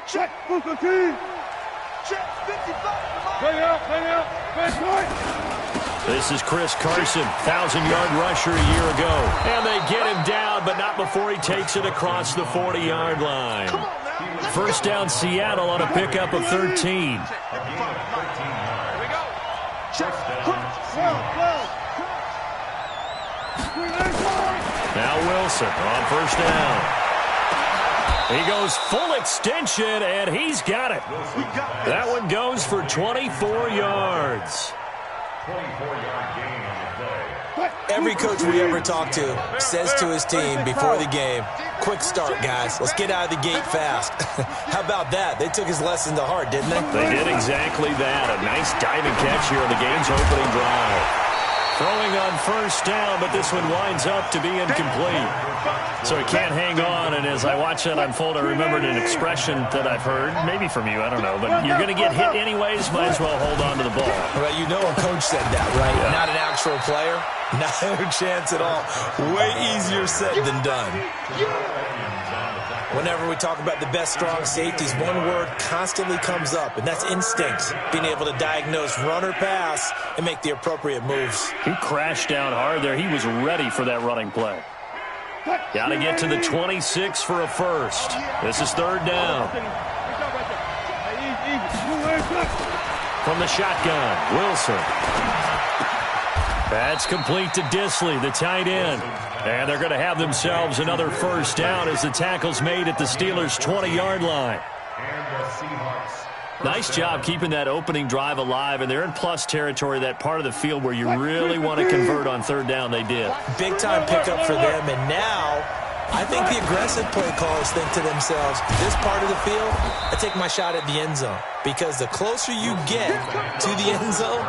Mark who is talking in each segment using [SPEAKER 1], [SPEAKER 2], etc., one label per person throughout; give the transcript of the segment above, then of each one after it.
[SPEAKER 1] Check. Check. 55.
[SPEAKER 2] This is Chris Carson, 1,000-yard rusher a year ago. And they get him down, but not before he takes it across the 40-yard line. First down, Seattle on a pickup of 13.
[SPEAKER 1] Here we go. Check.
[SPEAKER 2] Now Wilson on first down. He goes full extension, and he's got it. That one goes for 24 yards.
[SPEAKER 3] 24-yard gain on the play.
[SPEAKER 4] Every coach we ever talk to says to his team before the game, quick start, guys. Let's get out of the gate fast. How about that? They took his lesson to heart, didn't they?
[SPEAKER 2] They did exactly that. A nice diving catch here on the game's opening drive. Throwing on first down, but this one winds up to be incomplete. So he can't hang on, and as I watch that unfold, I remembered an expression that I've heard, maybe from you, I don't know, but you're going to get hit anyways, might as well hold on to the ball.
[SPEAKER 4] Well, you know a coach said that, right? Yeah. Not an actual player. No chance at all. Way easier said than done. Whenever we talk about the best strong safeties, one word constantly comes up, and that's instinct. Being able to diagnose run or pass and make the appropriate moves.
[SPEAKER 2] He crashed down hard there. He was ready for that running play. Got to get to the 26 for a first. This is third down. From the shotgun, Wilson. That's complete to Disley, the tight end. And they're going to have themselves another first down as the tackle's made at the Steelers' 20-yard line. Nice job keeping that opening drive alive, and they're in plus territory, that part of the field where you really want to convert on third down. They did.
[SPEAKER 4] Big-time pickup for them, and now I think the aggressive play callers think to themselves, this part of the field, I take my shot at the end zone. Because the closer you get to the end zone,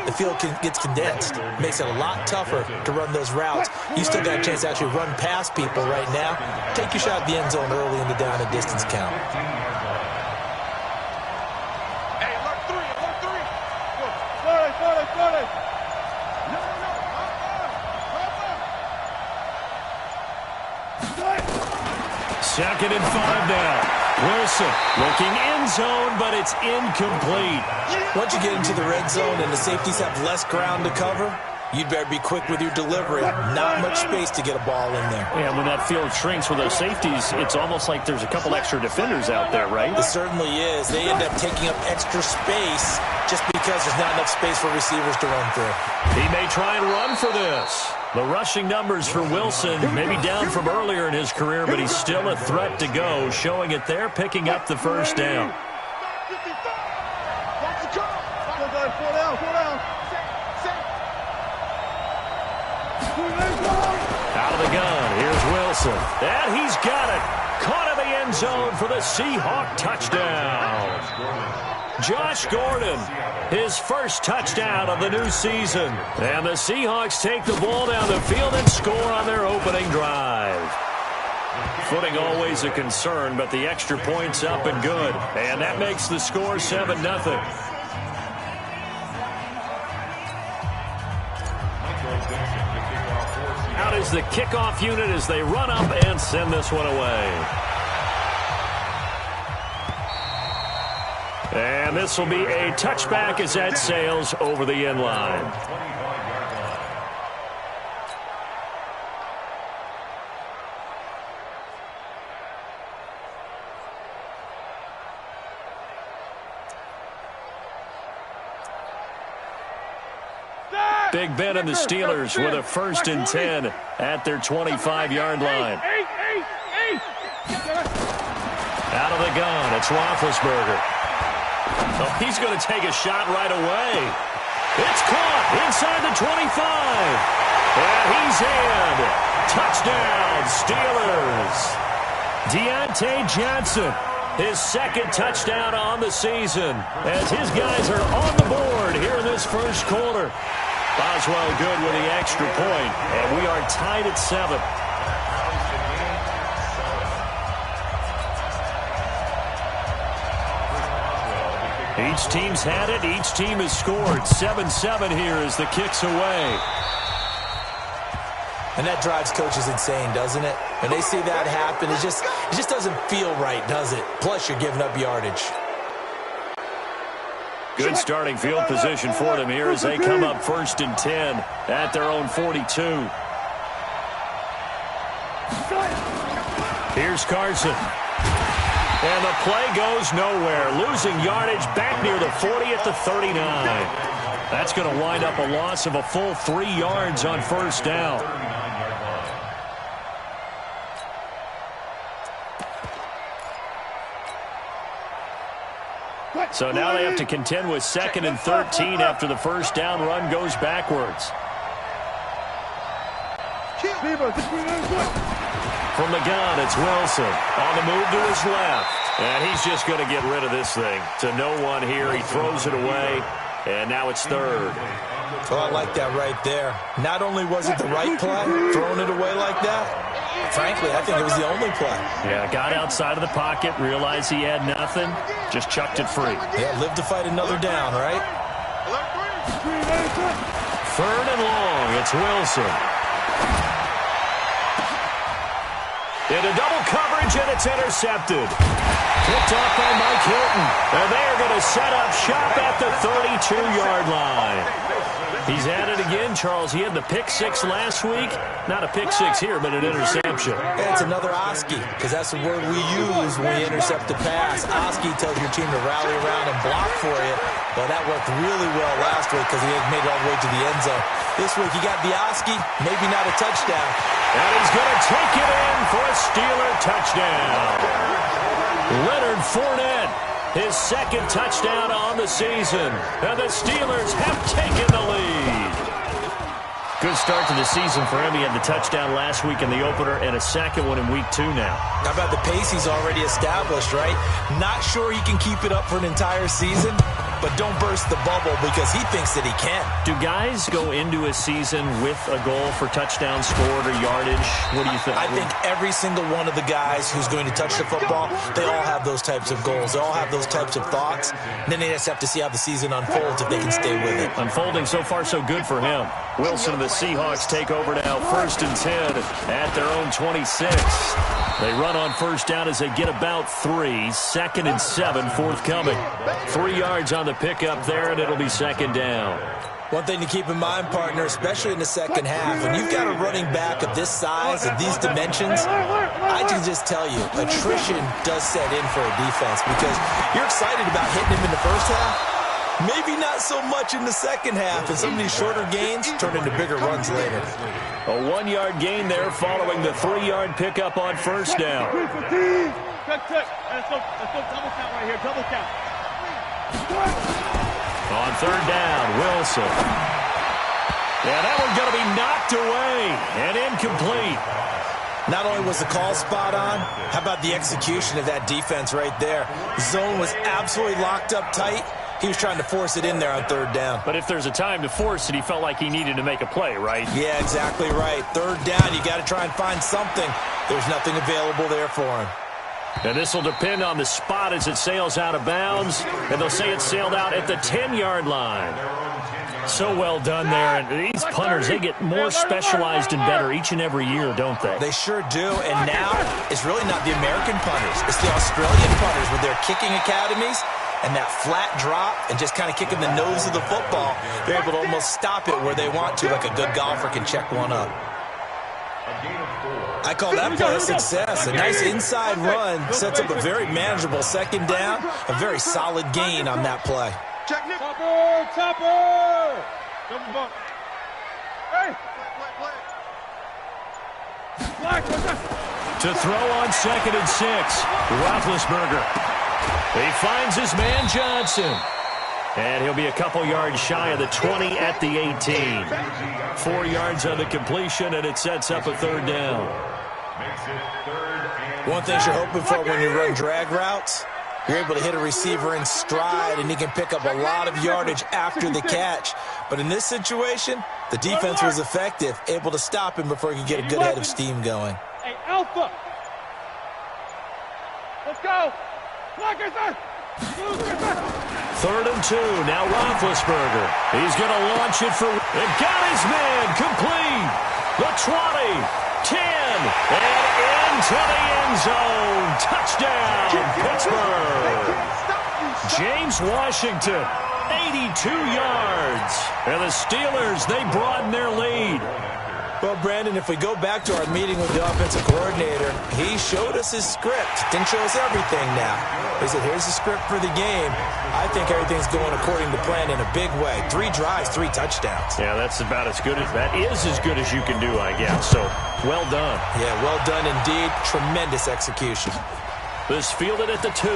[SPEAKER 4] the field gets condensed. Makes it a lot tougher to run those routes. You still got a chance to actually run past people right now. Take your shot at the end zone early in the down and distance count.
[SPEAKER 1] Hey, look three.
[SPEAKER 2] Second and 5 now. Wilson looking end zone, but it's incomplete.
[SPEAKER 4] Once you get into the red zone and the safeties have less ground to cover, you'd better be quick with your delivery. Not much space to get a ball in there.
[SPEAKER 2] And when that field shrinks with those safeties, it's almost like there's a couple extra defenders out there, right?
[SPEAKER 4] It certainly is. They end up taking up extra space just because there's not enough space for receivers to run through.
[SPEAKER 2] He may try and run for this. The rushing numbers for Wilson may be down from earlier in his career, but he's still a threat to go, showing it there, picking up the first down. Out of the gun, here's Wilson. And he's got it. Caught in the end zone for the Seahawk touchdown. Josh Gordon, his first touchdown of the new season. And the Seahawks take the ball down the field and score on their opening drive. Footing always a concern, but the extra point's up and good. And that makes the score 7-0. Out is the kickoff unit as they run up and send this one away. And this will be a touchback as that sails over the end line. Big Ben and the Steelers with a 1st and 10 at their 25-yard line. Out of the gun, it's Roethlisberger. Oh, he's going to take a shot right away. It's caught inside the 25. And he's in. Touchdown, Steelers. Deontay Johnson, his 2nd touchdown on the season, as his guys are on the board here in this first quarter. Boswell good with the extra point, and we are tied at 7. Each team's had it. Each team has scored. 7-7 here as the kick's away.
[SPEAKER 4] And that drives coaches insane, doesn't it? When they see that happen, it just doesn't feel right, does it? Plus, you're giving up yardage.
[SPEAKER 2] Good starting field position for them here as they come up 1st and 10 at their own 42. Here's Carson. And the play goes nowhere. Losing yardage back near the 40 at the 39. That's going to wind up a loss of a full 3 yards on 1st down. So now they have to contend with 2nd and 13 after the 1st down run goes backwards. From the gun, it's Wilson. On the move to his left. And he's just going to get rid of this thing. To no one here. He throws it away. And now it's 3rd.
[SPEAKER 4] Oh, I like that right there. Not only was it the right play, throwing it away like that, frankly, I think it was the only play.
[SPEAKER 2] Yeah, got outside of the pocket, realized he had nothing, just chucked it free.
[SPEAKER 4] Yeah, live to fight another down, right?
[SPEAKER 2] 3rd and long, it's Wilson. Into double coverage, and it's intercepted. Picked off by Mike Hilton. And they are going to set up shop at the 32-yard line. He's at it again, Charles. He had the pick 6 last week. Not a pick 6 here, but an interception.
[SPEAKER 4] Yeah, it's another Oski, because that's the word we use when we intercept the pass. Oski tells your team to rally around and block for you. Well, that worked really well last week because he made it all the way to the end zone. This week he got the Oski, maybe not a touchdown.
[SPEAKER 2] And he's going to take it in for a Steeler touchdown. Leonard Fournette, his 2nd touchdown on the season. And the Steelers have taken the lead. Good start to the season for him. He had the touchdown last week in the opener and a 2nd one in week 2 now.
[SPEAKER 4] How about the pace he's already established, right? Not sure he can keep it up for an entire season, but don't burst the bubble because he thinks that he can.
[SPEAKER 2] Do guys go into a season with a goal for touchdowns scored or yardage? What do you think?
[SPEAKER 4] I think every single one of the guys who's going to touch the football, they all have those types of goals. They all have those types of thoughts. And then they just have to see how the season unfolds if they can stay with it.
[SPEAKER 2] Unfolding so far so good for him. Wilson and the Seahawks take over now 1st and 10 at their own 26. They run on 1st down as they get about 3. 2nd and 7 forthcoming. 3 yards on the pickup there, and it'll be 2nd down.
[SPEAKER 4] One thing to keep in mind, partner, especially in the second half, when you've got a running back of this size, of these dimensions, I can just tell you, attrition does set in for a defense because you're excited about hitting him in the first half. Maybe not so much in the second half, and some of these shorter gains turn into bigger runs later.
[SPEAKER 2] A 1-yard gain there following the 3-yard pickup on 1st down.
[SPEAKER 1] Check. Let's go double count right here. Double count.
[SPEAKER 2] On 3rd down, Wilson. Yeah, that one's going to be knocked away and incomplete.
[SPEAKER 4] Not only was the call spot on, how about the execution of that defense right there? Zone was absolutely locked up tight. He was trying to force it in there on 3rd down.
[SPEAKER 2] But if there's a time to force it, he felt like he needed to make a play, right?
[SPEAKER 4] Yeah, exactly right. 3rd down, you got to try and find something. There's nothing available there for him.
[SPEAKER 2] And this will depend on the spot as it sails out of bounds. And they'll say it sailed out at the 10-yard line. So well done there. And these punters, they get more specialized and better each and every year, don't they?
[SPEAKER 4] They sure do. And now it's really not the American punters. It's the Australian punters with their kicking academies. And that flat drop and just kind of kicking the nose of the football, they're able to almost stop it where they want to, like a good golfer can check one up. I call that play a success. A nice inside run sets up a very manageable 2nd down, a very solid gain on that play.
[SPEAKER 1] Check, Nick. Topper! Double bump. Hey! Black.
[SPEAKER 2] To throw on 2nd and 6, Roethlisberger. He finds his man Johnson. And he'll be a couple yards shy of the 20 at the 18. 4 yards on the completion, and it sets up a 3rd down.
[SPEAKER 4] One thing you're hoping for when you run drag routes, you're able to hit a receiver in stride, and he can pick up a lot of yardage after the catch. But in this situation, the defense was effective, able to stop him before he could get a good head of steam going.
[SPEAKER 1] Hey, Alpha! Let's go!
[SPEAKER 2] 3rd and 2. Now Roethlisberger. He's going to launch it for... And got his man complete. The 20, 10, and into the end zone. Touchdown, Pittsburgh. James Washington, 82 yards. And the Steelers, they broaden their lead.
[SPEAKER 4] Well, Brandon, if we go back to our meeting with the offensive coordinator, he showed us his script. Didn't show us everything now. He said, here's the script for the game. I think everything's going according to plan in a big way. 3 drives, 3 touchdowns.
[SPEAKER 2] Yeah, that's about as good as that is as good as you can do, I guess. So, well done.
[SPEAKER 4] Yeah, well done indeed. Tremendous execution.
[SPEAKER 2] This fielded at the 2.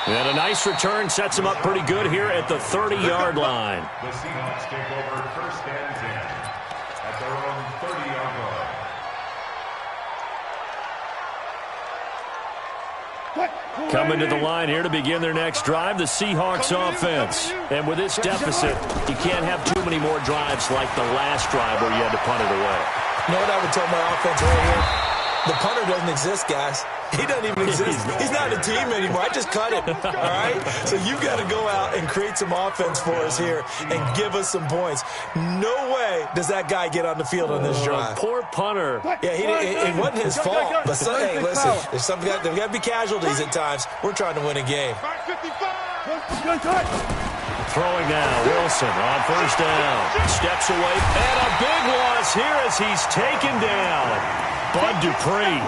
[SPEAKER 2] And a nice return sets him up pretty good here at the 30-yard line.
[SPEAKER 3] The Seahawks take over first and 10 at their own 30-yard line.
[SPEAKER 2] Coming to the line here to begin their next drive, the Seahawks offense. And with this deficit, you can't have too many more drives like the last drive where you had to punt it away.
[SPEAKER 4] You know what I would tell my offense right here? The punter doesn't exist, guys. He doesn't even exist. He's not a team anymore. I just cut him, all right? So you've got to go out and create some offense for us here and give us some points. No way does that guy get on the field on this drive.
[SPEAKER 2] Poor punter.
[SPEAKER 4] Yeah, it wasn't his fault. But, hey, listen, there's got to be casualties at times. We're trying to win a game.
[SPEAKER 2] Throwing now, Wilson on first down. Steps away, and a big loss here as he's taken down. Bud Dupree.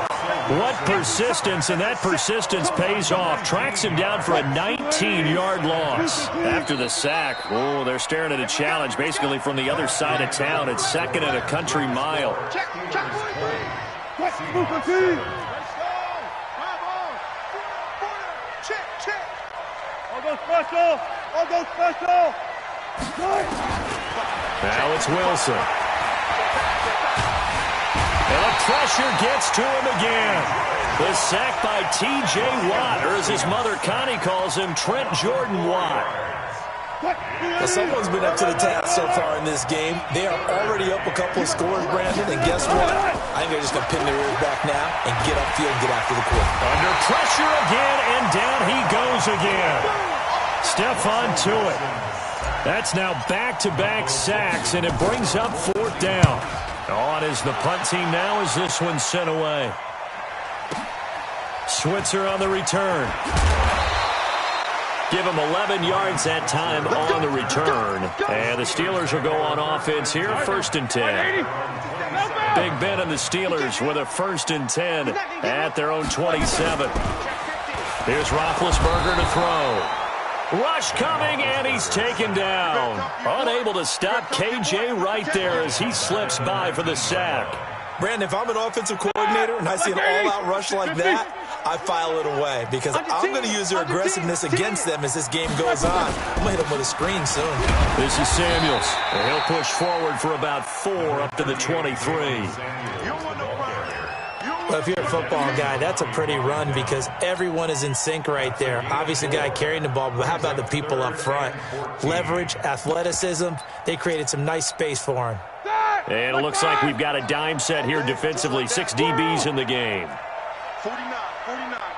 [SPEAKER 2] What persistence, and that persistence pays off. Tracks him down for a 19-yard loss. After the sack, oh, they're staring at a challenge basically from the other side of town. It's second and a country mile.
[SPEAKER 1] Check. I'll go special.
[SPEAKER 2] Now it's Wilson. And the pressure gets to him again. The sack by T.J. Watt, or as his mother Connie calls him, Trent Jordan Watt.
[SPEAKER 4] Well, someone's been up to the task so far in this game. They are already up a couple of scores, Brandon, and guess what? I think they're just going to pin their ears back now and get upfield and get after the quarterback.
[SPEAKER 2] Under pressure again, and down he goes again. Stephon Tuitt. That's now back-to-back sacks, and it brings up 4th down. On is the punt team now as this one's sent away. Switzer on the return. Give him 11 yards that time on the return. And the Steelers will go on offense here, 1st and 10. Big Ben and the Steelers with a 1st and 10 at their own 27. Here's Roethlisberger to throw. Rush coming, and he's taken down. Unable to stop KJ right there as he slips by for the sack.
[SPEAKER 4] Brandon, if I'm an offensive coordinator and I see an all-out rush like that, I file it away because I'm going to use their aggressiveness against them as this game goes on. I'm going to hit them with a screen soon.
[SPEAKER 2] This is Samuels. And he'll push forward for about 4 up to the 23.
[SPEAKER 4] Well, if you're a football guy, that's a pretty run because everyone is in sync right there. Obviously, the guy carrying the ball, but how about the people up front? Leverage, athleticism, they created some nice space for him.
[SPEAKER 2] And it looks like we've got a dime set here defensively. 6 DBs in the game.
[SPEAKER 1] 49,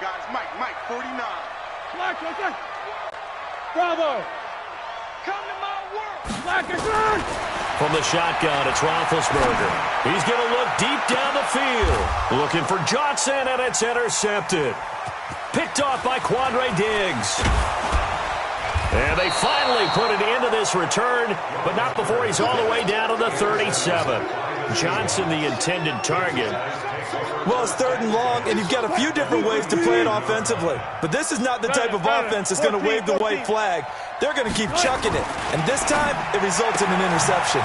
[SPEAKER 1] guys. Mike, 49. Bravo. Come to my work. Black is good.
[SPEAKER 2] From the shotgun, it's Roethlisberger. He's going to look deep down the field. Looking for Johnson, and it's intercepted. Picked off by Quandre Diggs. And they finally put it into this return, but not before he's all the way down to the 37. Johnson, the intended target.
[SPEAKER 4] Well, it's 3rd and long, and you've got a few different ways to play it offensively. But this is not the type of offense that's going to wave the white flag. They're going to keep chucking it. And this time, it results in an interception.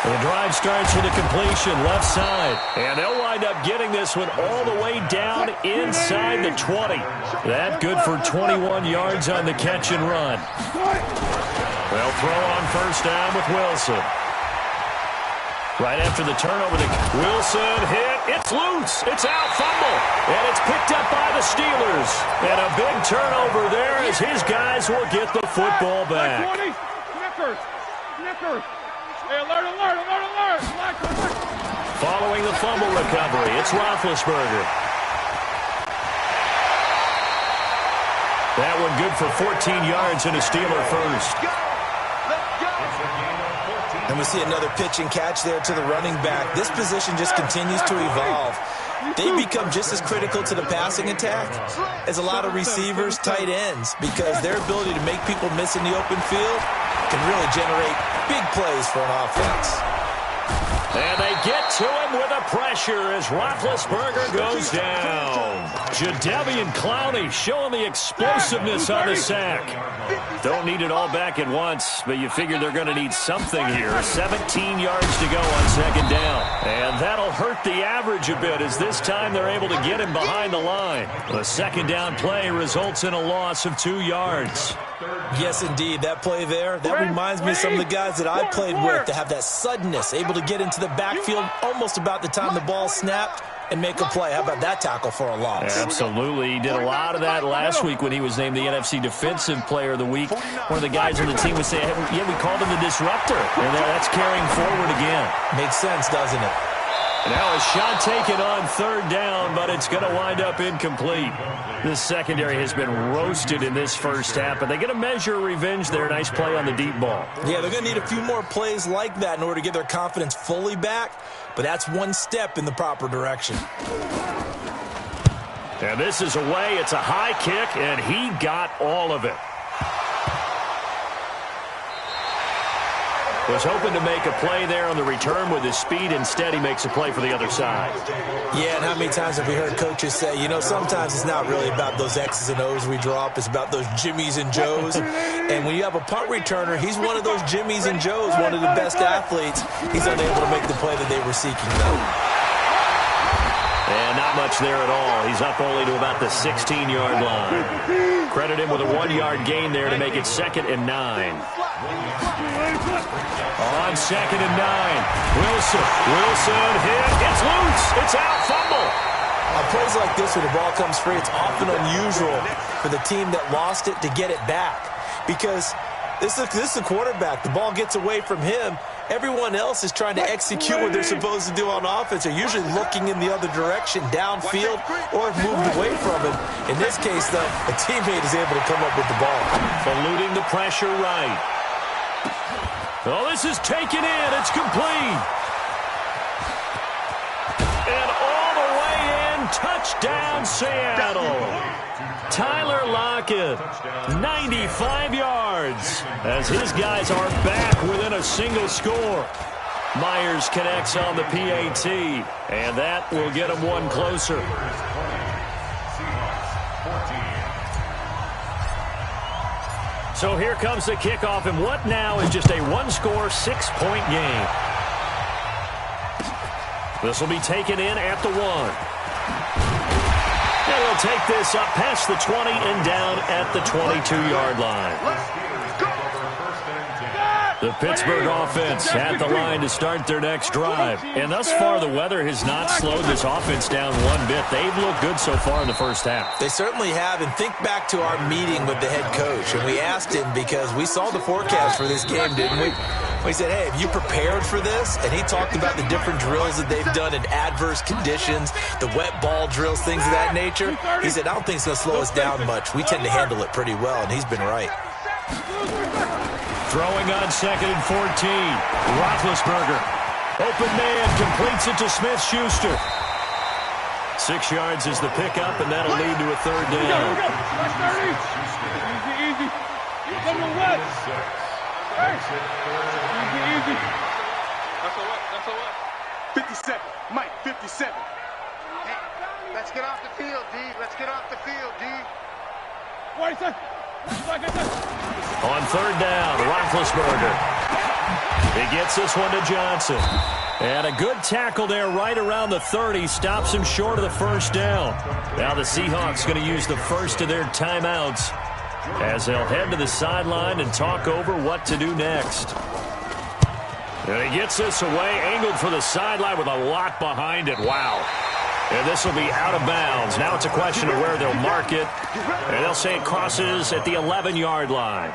[SPEAKER 2] The drive starts with a completion left side. And they'll wind up getting this one all the way down inside the 20. That good for 21 yards on the catch and run. They'll throw on first down with Wilson. Right after the turnover, Wilson hit. It's loose. It's out. Fumble. And it's picked up by the Steelers. And a big turnover there as his guys will get the football back.
[SPEAKER 1] Snickers. Hey, alert.
[SPEAKER 2] Following the fumble recovery, it's Roethlisberger. That one good for 14 yards and a Steeler first.
[SPEAKER 3] It's a gain of 14
[SPEAKER 4] And we see another pitch and catch there to the running back. This position just continues to evolve. They become just as critical to the passing attack as a lot of receivers, tight ends, because their ability to make people miss in the open field can really generate big plays for an offense.
[SPEAKER 2] And they get to him with a pressure as Roethlisberger goes down. Jadeveon Clowney showing the explosiveness on the sack. Don't need it all back at once, but you figure they're going to need something here. 17 yards to go on second down. And that'll hurt the average a bit as this time they're able to get him behind the line. The second down play results in a loss of 2 yards.
[SPEAKER 4] Yes, indeed. That play there, that reminds me of some of the guys that I played with to have that suddenness, able to get into the backfield almost about the time the ball snapped and make a play. How about that tackle for a loss?
[SPEAKER 2] Absolutely. He did a lot of that last week when he was named the NFC Defensive Player of the Week. One of the guys on the team would say, yeah, we called him the disruptor. And that's carrying forward again.
[SPEAKER 4] Makes sense, doesn't it?
[SPEAKER 2] Now a shot taken on third down, but it's going to wind up incomplete. This secondary has been roasted in this first half, but they're going to measure revenge there. Nice play on the deep ball.
[SPEAKER 4] Yeah, they're going to need a few more plays like that in order to get their confidence fully back, but that's one step in the proper direction.
[SPEAKER 2] And this is away. It's a high kick, and he got all of it. Was hoping to make a play there on the return with his speed. Instead, he makes a play for the other side.
[SPEAKER 4] Yeah, and how many times have we heard coaches say, you know, sometimes it's not really about those X's and O's we draw up. It's about those Jimmies and Joes. And when you have a punt returner, he's one of those Jimmies and Joes, one of the best athletes. He's unable to make the play that they were seeking, though.
[SPEAKER 2] And not much there at all. He's up only to about the 16-yard line. Credit him with a 1-yard gain there to make it 2nd and 9. On 2nd and 9. Wilson hit. It's loose. It's out. Fumble.
[SPEAKER 4] On plays like this where the ball comes free, it's often unusual for the team that lost it to get it back. Because this is a quarterback. The ball gets away from him. Everyone else is trying to execute what they're supposed to do on offense. They're usually looking in the other direction, downfield, or have moved away from him. In this case, though, a teammate is able to come up with the ball.
[SPEAKER 2] Eluding the pressure right. Oh, this is taken in. It's complete. And all the way in. Touchdown, Seattle. Tyler Lockett, 95 yards, as his guys are back within a single score. Myers connects on the PAT, and that will get him one closer. So here comes the kickoff, and what now is just a one-score, 6-point game. This will be taken in at the 1. And they'll take this up past the 20 and down at the 22-yard line. The Pittsburgh offense at the line to start their next drive. And thus far, the weather has not slowed this offense down one bit. They've looked good so far in the first half.
[SPEAKER 4] They certainly have. And think back to our meeting with the head coach. And we asked him because we saw the forecast for this game, didn't we? We said, hey, have you prepared for this? And he talked about the different drills that they've done in adverse conditions, the wet ball drills, things of that nature. He said, I don't think it's going to slow us down much. We tend to handle it pretty well, and he's been right.
[SPEAKER 2] Throwing on 2nd and 14. Roethlisberger. Open man completes it to Smith-Schuster. 6 yards is the pickup, and that'll lead to a third down.
[SPEAKER 1] Easy. Come on, West. Easy. That's all right. 57. Mike, 57.
[SPEAKER 5] Hey, let's get off the field, D. Let's get off the field, D.
[SPEAKER 1] Wait, sir.
[SPEAKER 2] On third down, Roethlisberger. He gets this one to Johnson. And a good tackle there right around the 30. Stops him short of the first down. Now the Seahawks going to use the first of their timeouts as they'll head to the sideline and talk over what to do next. And he gets this away, angled for the sideline with a lot behind it. Wow. And this will be out of bounds. Now it's a question of where they'll mark it. And they'll say it crosses at the 11-yard line.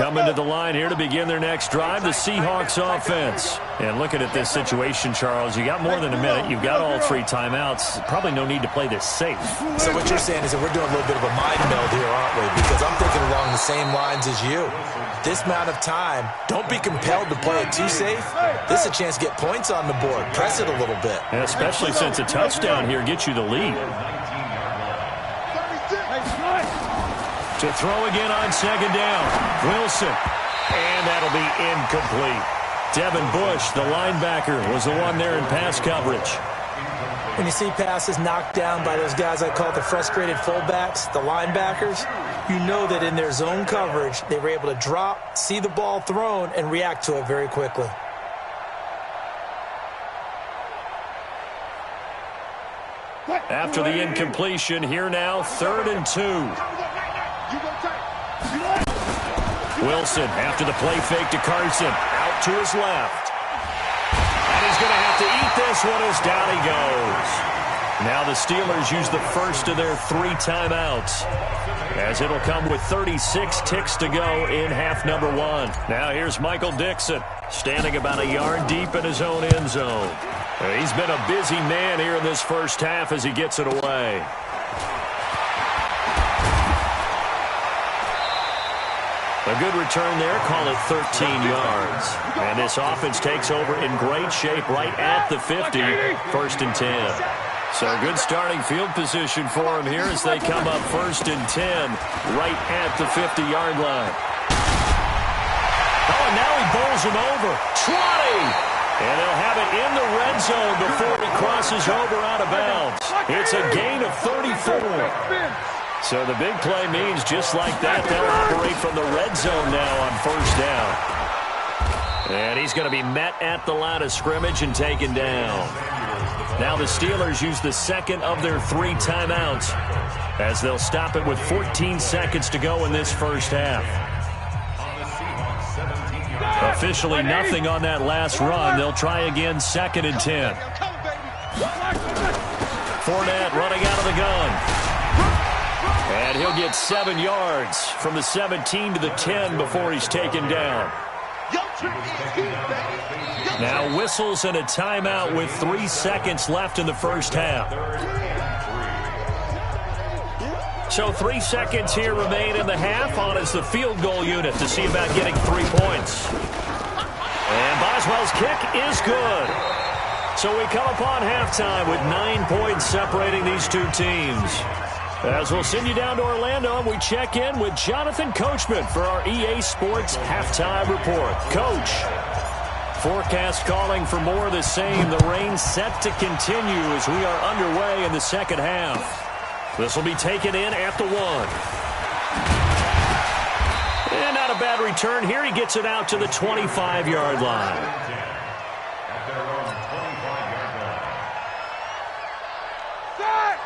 [SPEAKER 2] coming to the line here to begin their next drive, the Seahawks offense. And looking at this situation, Charles, you got more than a minute. You've got all 3 timeouts. Probably no need to play this safe.
[SPEAKER 4] So what you're saying is that we're doing a little bit of a mind meld here, aren't we? Because I'm thinking along the same lines as you. This amount of time, don't be compelled to play it too safe. This is a chance to get points on the board. Press it a little bit.
[SPEAKER 2] And especially since a touchdown here gets you the lead. To throw again on second down. Wilson. And that'll be incomplete. Devin Bush, the linebacker, was the one there in pass coverage.
[SPEAKER 4] When you see passes knocked down by those guys I call the frustrated fullbacks, the linebackers, you know that in their zone coverage, they were able to drop, see the ball thrown, and react to it very quickly.
[SPEAKER 2] After the incompletion, here now, 3rd and 2. Wilson, after the play fake to Carson, out to his left. And he's going to have to eat this one as down he goes. Now the Steelers use the first of their 3 timeouts, as it'll come with 36 ticks to go in half number 1. Now here's Michael Dixon, standing about a yard deep in his own end zone. He's been a busy man here in this first half as he gets it away. A good return there, call it 13 yards. And this offense takes over in great shape right at the 50, 1st and 10. So good starting field position for him here as they come up 1st and 10 right at the 50-yard line. Oh, and now he bowls him over. 20! And they'll have it in the red zone before he crosses over out of bounds. It's a gain of 34. So the big play means just like that, they'll operate from the red zone now on 1st down. And he's going to be met at the line of scrimmage and taken down. Now the Steelers use the second of their 3 timeouts as they'll stop it with 14 seconds to go in this first half. Officially nothing on that last run. They'll try again 2nd and 10. Fournette running out of the gun. And he'll get 7 yards from the 17 to the 10 before he's taken down. Now whistles and a timeout with 3 seconds left in the first half. So 3 seconds here remain in the half. On is the field goal unit to see about getting 3 points. And Boswell's kick is good. So we come upon halftime with 9 points separating these 2 teams. As we'll send you down to Orlando, and we check in with Jonathan Coachman for our EA Sports Halftime Report. Coach, forecast calling for more of the same. The rain set to continue as we are underway in the second half. This will be taken in at the 1. And not a bad return here. He gets it out to the 25-yard line.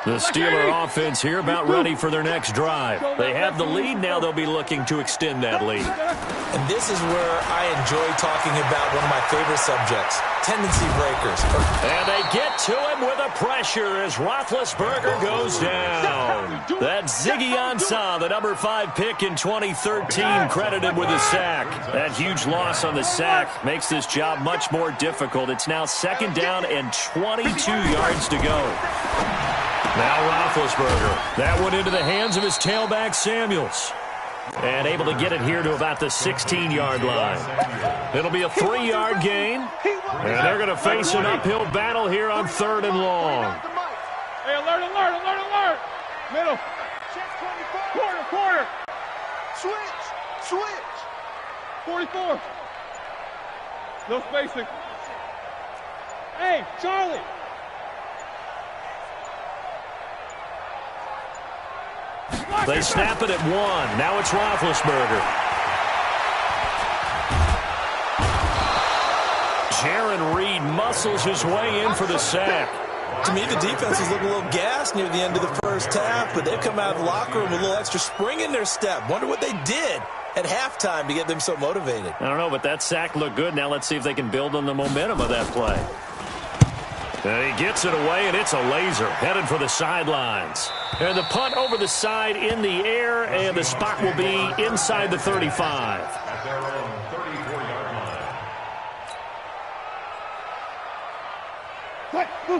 [SPEAKER 2] The Steeler offense here about ready for their next drive. They have the lead. Now they'll be looking to extend that lead.
[SPEAKER 4] And this is where I enjoy talking about one of my favorite subjects, tendency breakers.
[SPEAKER 2] And they get to him with a pressure as Roethlisberger goes down. That's Ziggy Ansah, the number 5 pick in 2013, credited with a sack. That huge loss on the sack makes this job much more difficult. It's now 2nd down and 22 yards to go. Now Roethlisberger. That went into the hands of his tailback, Samuels. And able to get it here to about the 16-yard line. It'll be a 3-yard gain. And they're going to face an uphill battle here on 3rd and long.
[SPEAKER 1] Hey, alert, alert, alert, alert. Middle. Quarter, quarter. Switch, switch. 44. No spacing. Hey, Charlie.
[SPEAKER 2] They snap it at 1. Now it's Roethlisberger. Jaron Reed muscles his way in for the sack.
[SPEAKER 4] To me, the defense was looking a little gassed near the end of the first half, but they've come out of the locker room with a little extra spring in their step. Wonder what they did at halftime to get them so motivated.
[SPEAKER 2] I don't know, but that sack looked good. Now let's see if they can build on the momentum of that play. And he gets it away, and it's a laser headed for the sidelines. And the punt over the side in the air, and the spot will be inside the 35.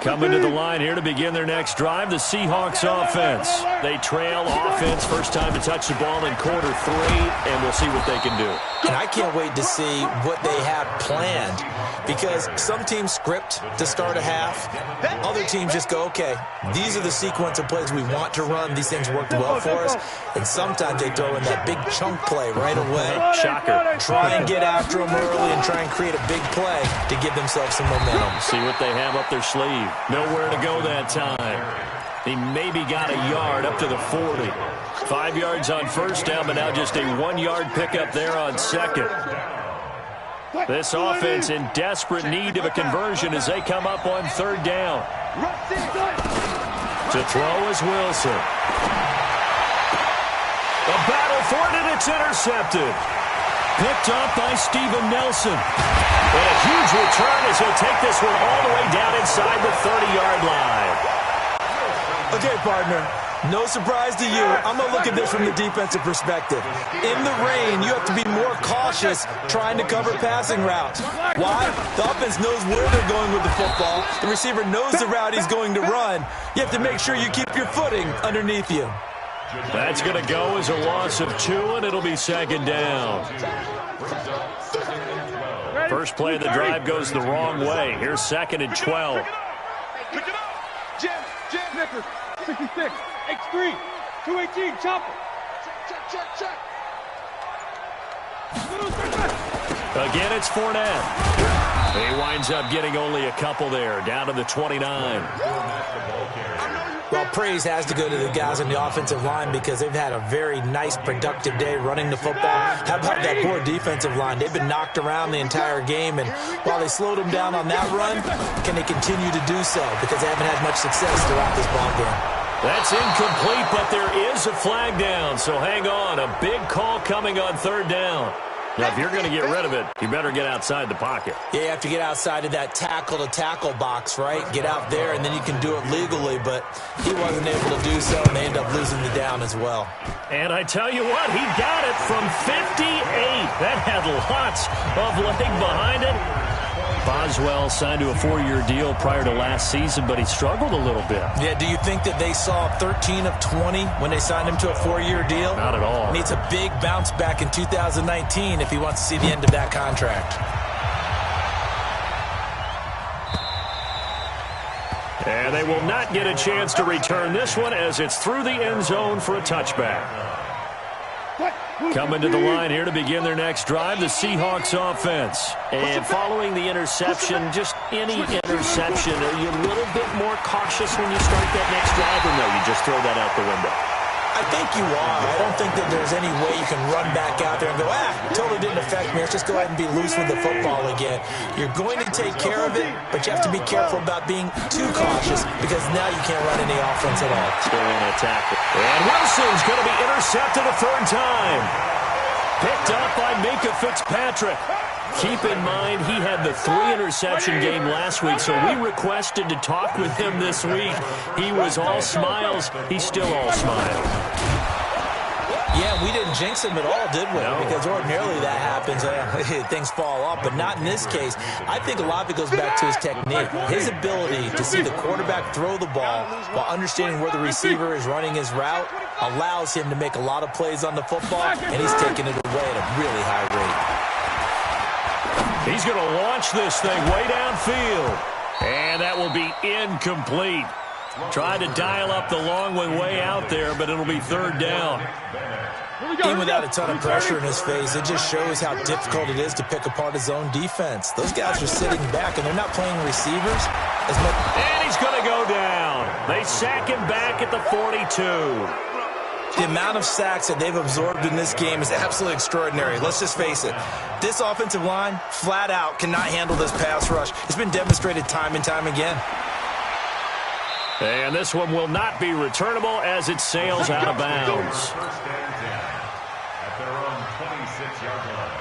[SPEAKER 2] Coming to the line here to begin their next drive, the Seahawks offense. They trail offense, first time to touch the ball in quarter 3, and we'll see what they can do.
[SPEAKER 4] And I can't wait to see what they have planned, because some teams script to start a half. Other teams just go, okay, these are the sequence of plays we want to run. These things worked well for us. And sometimes they throw in that big chunk play right away.
[SPEAKER 2] Shocker.
[SPEAKER 4] Try and get after them early and try and create a big play to give themselves some momentum.
[SPEAKER 2] See what they have up their sleeve. Nowhere to go that time. He maybe got a yard up to the 40. 5 yards on first down, but now just a 1-yard pickup there on second. This offense in desperate need of a conversion as they come up on third down. To throw is Wilson. A battle for it, and it's intercepted. Picked up by Steven Nelson. And a huge return as he'll take this one all the way down inside the 30-yard line.
[SPEAKER 4] Okay, partner, no surprise to you. I'm going to look at this from the defensive perspective. In the rain, you have to be more cautious trying to cover passing routes. Why? The offense knows where they're going with the football. The receiver knows the route he's going to run. You have to make sure you keep your footing underneath you.
[SPEAKER 2] That's going to go as a loss of 2, and it'll be second down. First play of the drive goes the wrong way. Here's second and 12.
[SPEAKER 1] Pick it up. Jim, Snickers, 66, X3, 218, chopper. Check.
[SPEAKER 2] Again, it's Fournette. He winds up getting only a couple there, down to the 29.
[SPEAKER 4] Well, praise has to go to the guys on the offensive line because they've had a very nice, productive day running the football. How about that poor defensive line? They've been knocked around the entire game, and while they slowed them down on that run, can they continue to do so? Because they haven't had much success throughout this ballgame.
[SPEAKER 2] That's incomplete, but there is a flag down, so hang on. A big call coming on third down. Now, if you're going to get rid of it, you better get outside the pocket.
[SPEAKER 4] Yeah, you have to get outside of that tackle-to-tackle box, right? Get out there, and then you can do it legally, but he wasn't able to do so, and they end up losing the down as well.
[SPEAKER 2] And I tell you what, he got it from 58. That had lots of leg behind it. Boswell signed to a 4-year deal prior to last season, but he struggled a little bit.
[SPEAKER 4] Yeah, do you think that they saw 13 of 20 when they signed him to a 4-year deal?
[SPEAKER 2] Not at all.
[SPEAKER 4] Needs a big bounce back in 2019 if he wants to see the end of that contract.
[SPEAKER 2] And they will not get a chance to return this one as it's through the end zone for a touchback. Coming to the line here to begin their next drive, the Seahawks offense. And following the interception, just any interception, are you a little bit more cautious when you start that next drive, or no, you just throw that out the window?
[SPEAKER 4] I think you are. I don't think that there's any way you can run back out there and go, totally didn't affect me. Let's just go ahead and be loose with the football again. You're going to take care of it, but you have to be careful about being too cautious because now you can't run any offense at all.
[SPEAKER 2] Still in attack. And Wilson's going to be intercepted a third time. Picked up by Minkah Fitzpatrick. Keep in mind, he had the 3-interception game last week, so we requested to talk with him this week. He was all smiles. He's still all smiles.
[SPEAKER 4] Yeah, we didn't jinx him at all, did we?
[SPEAKER 2] No.
[SPEAKER 4] Because ordinarily that happens. Things fall off, but not in this case. I think a lot of it goes back to his technique. His ability to see the quarterback throw the ball while understanding where the receiver is running his route allows him to make a lot of plays on the football, and he's taking it away at a really high rate.
[SPEAKER 2] He's going to launch this thing way downfield. And that will be incomplete. Tried to dial up the long one way out there, but it'll be third down.
[SPEAKER 4] Even without a ton of pressure in his face, it just shows how difficult it is to pick apart his own defense. Those guys are sitting back, and they're not playing receivers as much.
[SPEAKER 2] And he's going to go down. They sack him back at the 42.
[SPEAKER 4] The amount of sacks that they've absorbed in this game is absolutely extraordinary. Let's just face it. This offensive line, flat out, cannot handle this pass rush. It's been demonstrated time and time again.
[SPEAKER 2] And this one will not be returnable as it sails out of bounds.
[SPEAKER 3] First and 10 at their own 26-yard line.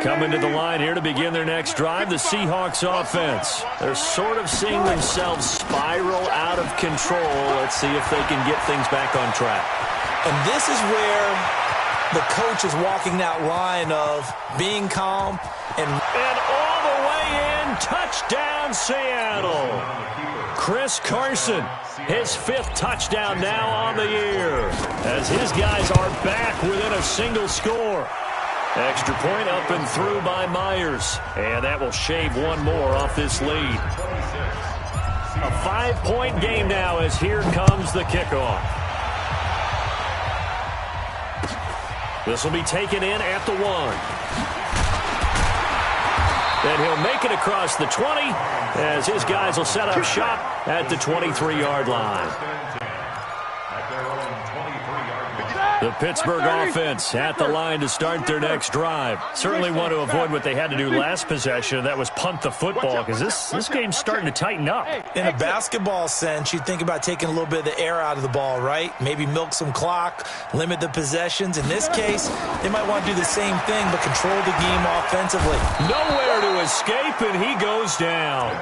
[SPEAKER 2] Coming to the line here to begin their next drive, the Seahawks offense. They're sort of seeing themselves spiral out of control. Let's see if they can get things back on track.
[SPEAKER 4] And this is where the coach is walking that line of being calm and
[SPEAKER 2] all the way in, touchdown Seattle. Chris Carson, his 5th touchdown now on the year, as his guys are back within a single score. Extra point up and through by Myers, and that will shave one more off this lead. A 5-point game now as here comes the kickoff. This will be taken in at the 1. And he'll make it across the 20 as his guys will set up shop at the 23-yard line. The Pittsburgh offense at the line to start their next drive. Certainly want to avoid what they had to do last possession. That was punt the football, because this game's starting to tighten up.
[SPEAKER 4] In a basketball sense, you think about taking a little bit of the air out of the ball, right? Maybe milk some clock, limit the possessions. In this case, they might want to do the same thing, but control the game offensively.
[SPEAKER 2] Nowhere to escape, and he goes down.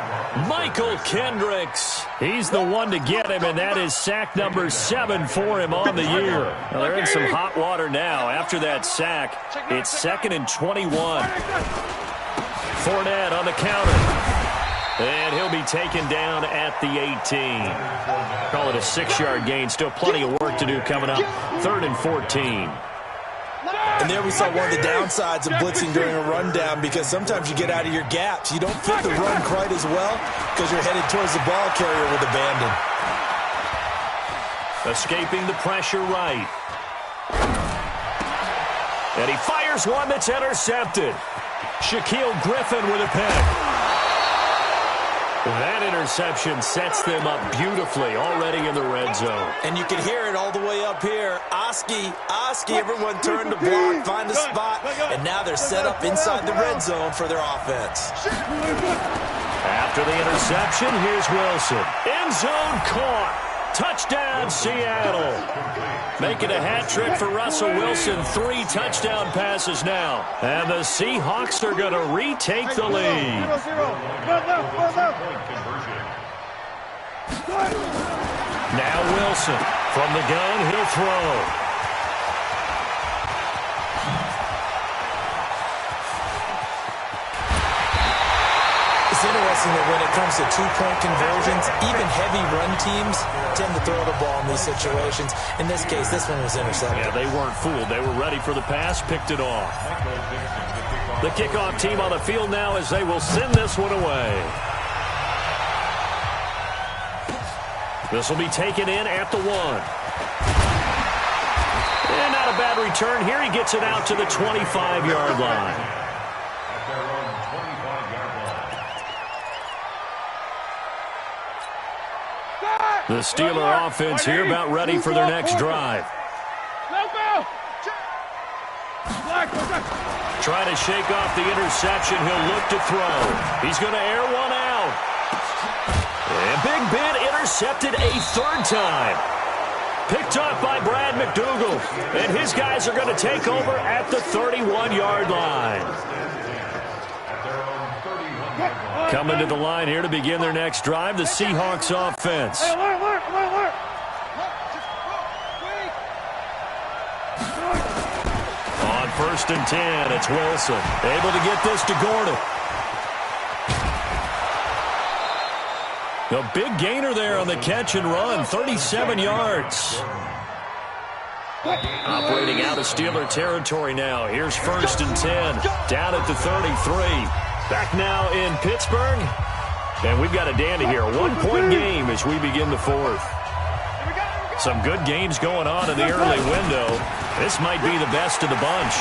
[SPEAKER 2] Michael Kendricks. He's the one to get him, and that is sack number 7 for him on the year. Now, they're in some hot water now. After that sack, it's 2nd and 21. Fournette on the counter. And he'll be taken down at the 18. Call it a 6-yard gain. Still plenty of work to do coming up. 3rd and 14.
[SPEAKER 4] And there we saw one of the downsides of blitzing during a rundown, because sometimes you get out of your gaps. You don't fit the run quite as well because you're headed towards the ball carrier with abandon.
[SPEAKER 2] Escaping the pressure right. And he fires one that's intercepted. Shaquille Griffin with a pick. That interception sets them up beautifully already in the red zone.
[SPEAKER 4] And you can hear it all the way up here. Oski, everyone turned to block, find a spot, and now they're set up inside the red zone for their offense.
[SPEAKER 2] After the interception, here's Wilson. End zone caught. Touchdown, Seattle. Making a hat trick for Russell Wilson. 3 touchdown passes now. And the Seahawks are going to retake the lead. Now Wilson. From the gun, he'll throw.
[SPEAKER 4] It's interesting that when it comes to 2-point conversions, even heavy run teams tend to throw the ball in these situations. In this case, this one was intercepted.
[SPEAKER 2] Yeah, they weren't fooled. They were ready for the pass, picked it off. The kickoff team on the field now as they will send this one away. This will be taken in at the 1. And not a bad return here. He gets it out to the 25-yard line. The Steeler offense here about ready for their next drive. Trying to shake off the interception. He'll look to throw. He's going to air one out. And Big Ben intercepted a 3rd time. Picked up by Brad McDougald. And his guys are going to take over at the 31-yard line. Coming to the line here to begin their next drive, the Seahawks offense. On 1st and 10, it's Wilson. Able to get this to Gordon. A big gainer there on the catch and run, 37 yards. Operating out of Steeler territory now. Here's 1st and 10, down at the 33. Back now in Pittsburgh, and we've got a dandy here. A 1-point game as we begin the 4th. Some good games going on in the early window. This might be the best of the bunch.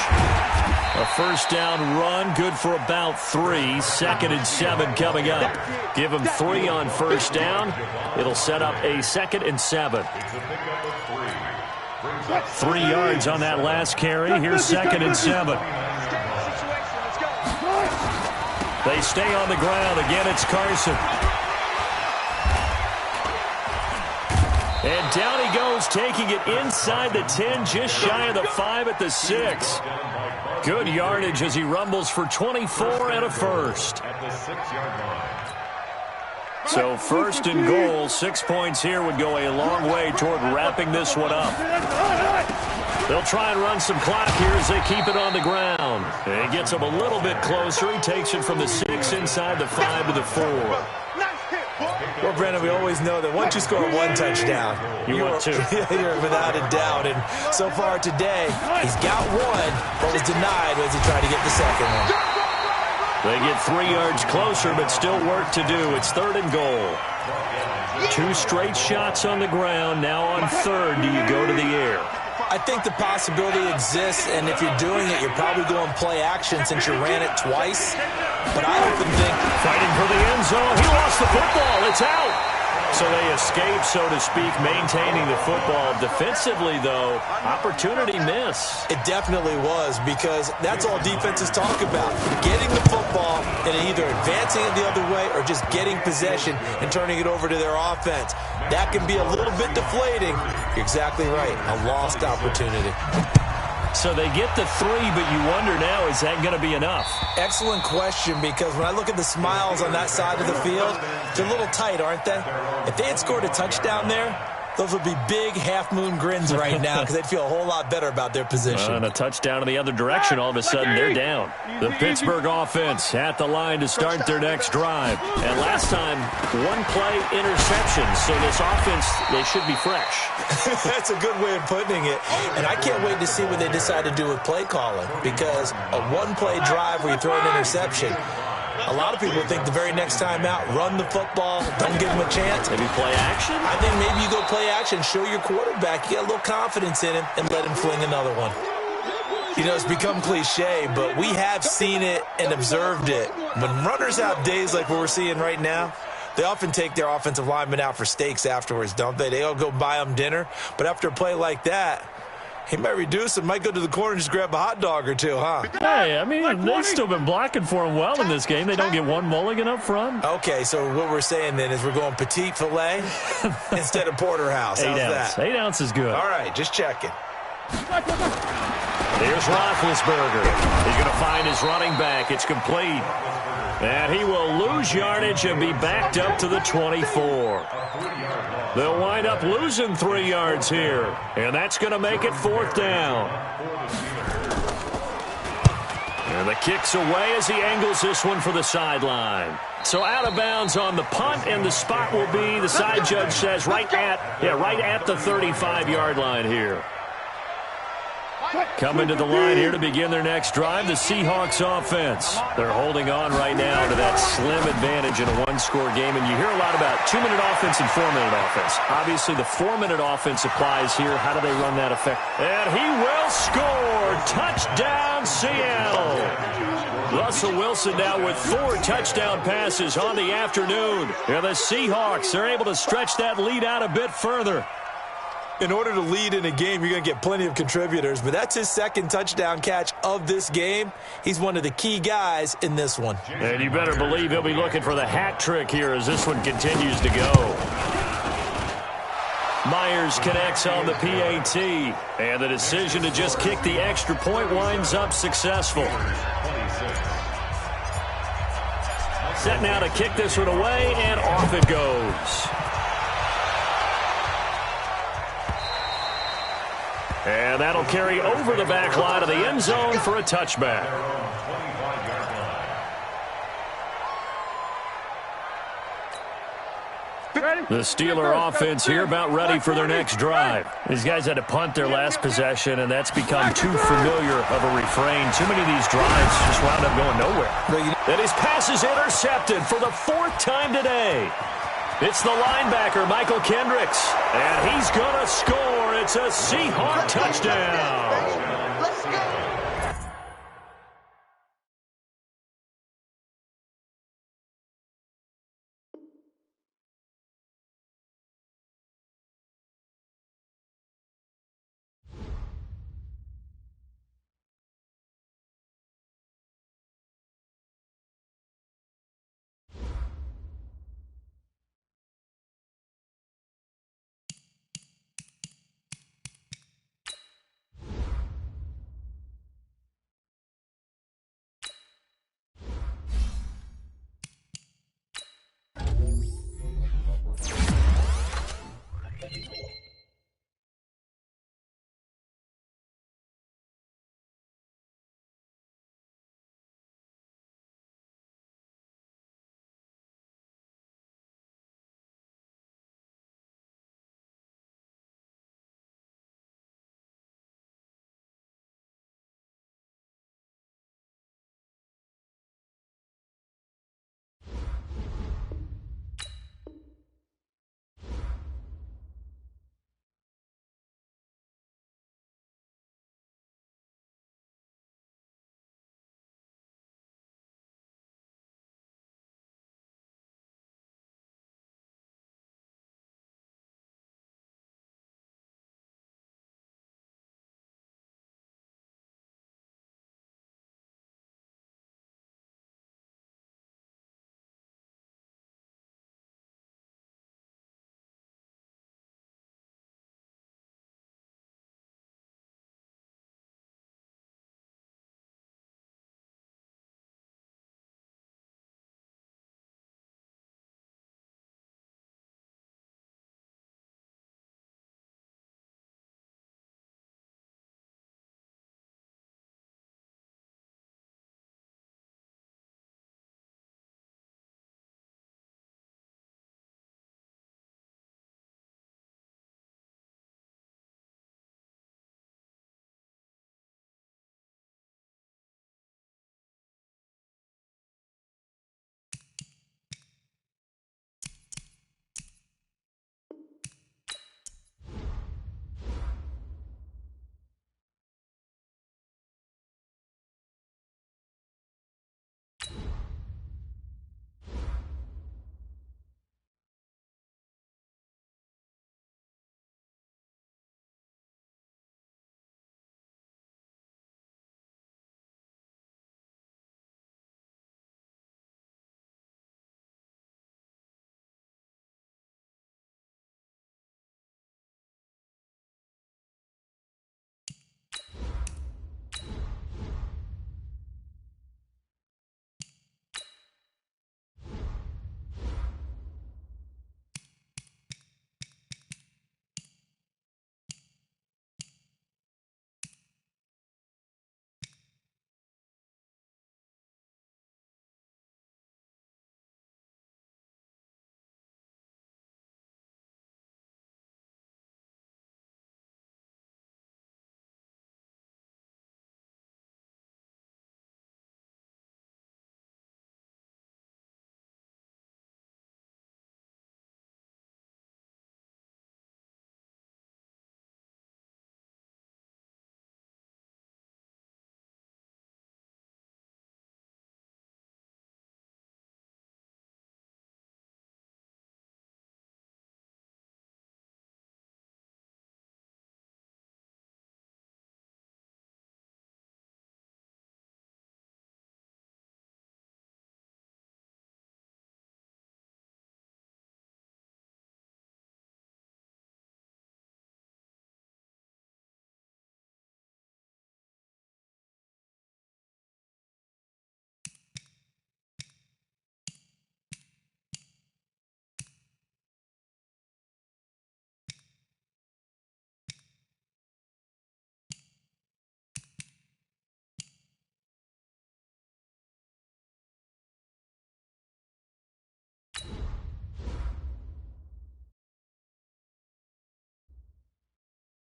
[SPEAKER 2] A 1st down run, good for about 3. 2nd and 7 coming up. Give them 3 on 1st down. It'll set up a 2nd and 7. 3 yards on that last carry. Here's 2nd and 7. They stay on the ground. Again, it's Carson. And down he goes, taking it inside the 10, just shy of the 5 at the 6. Good yardage as he rumbles for 24 and a 1st. So 1st and goal, 6 points here would go a long way toward wrapping this one up. They'll try and run some clock here as they keep it on the ground. And he gets him a little bit closer. He takes it from the 6 inside the 5 to the 4.
[SPEAKER 4] Well, Brandon, we always know that once you score one touchdown,
[SPEAKER 2] want two.
[SPEAKER 4] You're without a doubt. And so far today, he's got one, but was denied as he tried to get the second one.
[SPEAKER 2] They get 3 yards closer, but still work to do. It's 3rd and goal. 2 straight shots on the ground. Now on 3rd, do you go to the air?
[SPEAKER 4] I think the possibility exists, and if you're doing it, you're probably going play action since you ran it twice. But I often think...
[SPEAKER 2] Fighting for the end zone. He lost the football. It's out. So they escape, so to speak, maintaining the football. Defensively, though, opportunity miss.
[SPEAKER 4] It definitely was, because that's all defenses talk about. Getting the football and either advancing it the other way or just getting possession and turning it over to their offense. That can be a little bit deflating. You're exactly right. A lost opportunity.
[SPEAKER 2] So they get the 3, but you wonder now, is that going to be enough?
[SPEAKER 4] Excellent question, because when I look at the smiles on that side of the field, they're a little tight, aren't they? If they had scored a touchdown there, those would be big half-moon grins right now because they'd feel a whole lot better about their position.
[SPEAKER 2] And a touchdown in the other direction, all of a sudden they're down. The Pittsburgh offense at the line to start their next drive. And last time, 1-play interception. So this offense, they should be fresh.
[SPEAKER 4] That's a good way of putting it. And I can't wait to see what they decide to do with play calling, because a 1-play drive where you throw an interception, a lot of people think the very next time out, run the football, don't give them a chance.
[SPEAKER 2] Maybe play action?
[SPEAKER 4] I think maybe you go play action, show your quarterback, you get a little confidence in him, and let him fling another one. You know, it's become cliche, but we have seen it and observed it. When runners have days like what we're seeing right now, they often take their offensive linemen out for steaks afterwards, don't they? They all go buy them dinner. But after a play like that, he might reduce it, might go to the corner and just grab a hot dog or two, huh?
[SPEAKER 2] Hey, I mean, they've still been blocking for him well in this game. They don't get one mulligan up front.
[SPEAKER 4] Okay, so what we're saying then is we're going petite filet instead of porterhouse. How's that?
[SPEAKER 2] 8 ounce is good.
[SPEAKER 4] All right, just checking.
[SPEAKER 2] Here's Roethlisberger. He's going to find his running back. It's complete. And he will lose yardage and be backed up to the 24. They'll wind up losing 3 yards here. And that's going to make it 4th down. And the kick's away as he angles this one for the sideline. So out of bounds on the punt, and the spot will be, the side judge says, right at the 35-yard line here. Coming to the line here to begin their next drive, the Seahawks offense. They're holding on right now to that slim advantage in a 1-score game. And you hear a lot about 2-minute offense and 4-minute offense. Obviously, the 4-minute offense applies here. How do they run that effect? And he will score! Touchdown, Seattle! Russell Wilson now with 4 touchdown passes on the afternoon. And the Seahawks are able to stretch that lead out a bit further.
[SPEAKER 4] In order to lead in a game, you're going to get plenty of contributors, but that's his 2nd touchdown catch of this game. He's one of the key guys in this one.
[SPEAKER 2] And you better believe he'll be looking for the hat trick here as this one continues to go. Myers connects on the PAT, and the decision to just kick the extra point winds up successful. Set now to kick this one away, and off it goes. And that'll carry over the back line of the end zone for a touchback. The Steeler offense here about ready for their next drive. These guys had to punt their last possession, and that's become too familiar of a refrain. Too many of these drives just wound up going nowhere. And his pass is intercepted for the 4th time today. It's the linebacker, Michael Kendricks, and he's going to score. It's a Seahawk touchdown.